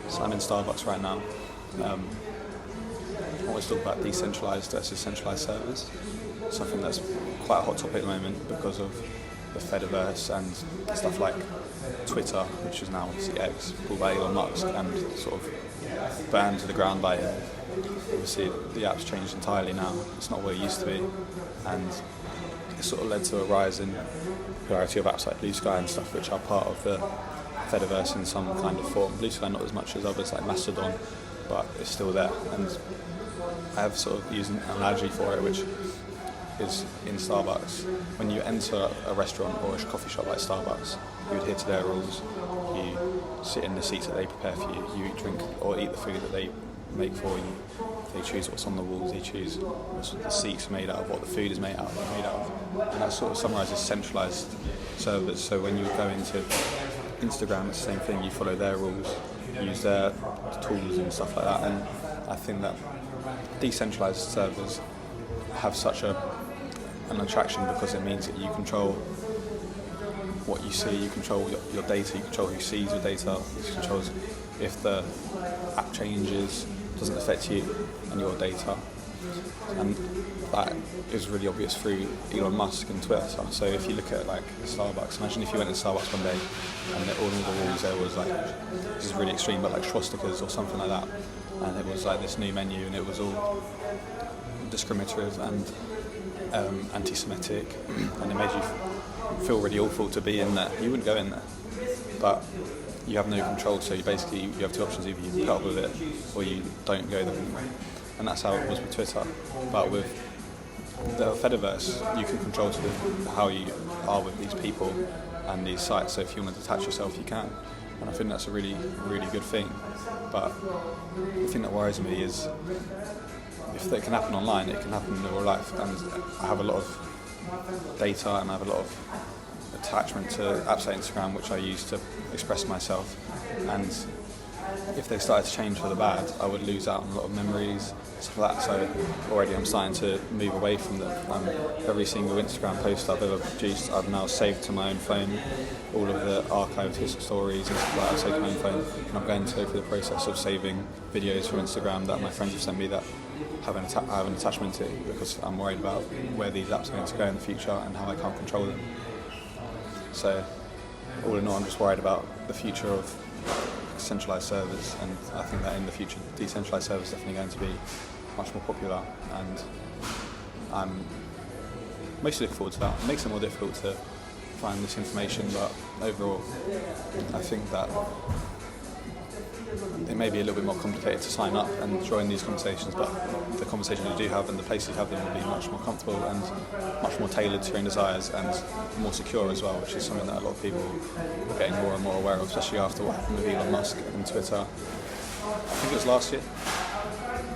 So I'm in Starbucks right now. I always talk about decentralized versus centralized servers, something that's quite a hot topic at the moment because of the Fediverse and stuff like Twitter, which is now obviously X, pulled by Elon Musk and sort of burned to the ground by him. Obviously the app's changed entirely now, it's not what it used to be, and it sort of led to a rise in popularity of apps like Blue Sky and stuff, which are part of the Fediverse in some kind of form. Blue Sky not as much as others like Mastodon, but it's still there. And I have sort of used an analogy for it, which is in Starbucks. When you enter a restaurant or a coffee shop like Starbucks, you adhere to their rules. You sit in the seats that they prepare for you. You drink or eat the food that they make for you. They choose what's on the walls. They choose what the seats are made out of, what the food is made out of. And that sort of summarises centralised servers. So when you go into Instagram, it's the same thing. You follow their rules, use their tools and stuff like that. And I think that decentralised servers have such an attraction because it means that you control what you see, you control your data, you control who sees your data, you control if the app changes, doesn't affect you and your data. And that is really obvious through Elon Musk and Twitter. So if you look at like Starbucks, imagine if you went to Starbucks one day and all the rules there was like, this is really extreme, but like swastikas or something like that, and it was like this new menu and it was all discriminative and anti-Semitic, and it made you feel really awful to be in there. You wouldn't go in there, but you have no control, so you have two options: either you put up with it or you don't go there anymore. And that's how it was with Twitter. But with the Fediverse, you can control sort of how you are with these people and these sites. So if you want to detach yourself, you can. And I think that's a really, really good thing. But the thing that worries me is if it can happen online, it can happen in real life. And I have a lot of data and I have a lot of attachment to apps like Instagram, which I use to express myself. And if they started to change for the bad, I would lose out on a lot of memories, stuff like that. So already I'm starting to move away from them. Every single Instagram post I've ever produced, I've now saved to my own phone. All of the archived stories and stuff like that, I save to my own phone. And I'm going to go through the process of saving videos from Instagram that my friends have sent me that I have an attachment to, because I'm worried about where these apps are going to go in the future and how I can't control them. So all in all, I'm just worried about the future of centralised servers, and I think that in the future decentralised servers are definitely going to be much more popular, and I'm mostly looking forward to that. It makes it more difficult to find this information, but overall I think that it may be a little bit more complicated to sign up and join these conversations, but the conversations you do have and the places you have them will be much more comfortable and much more tailored to your own desires and more secure as well, which is something that a lot of people are getting more and more aware of, especially after what happened with Elon Musk and Twitter. I think it was last year.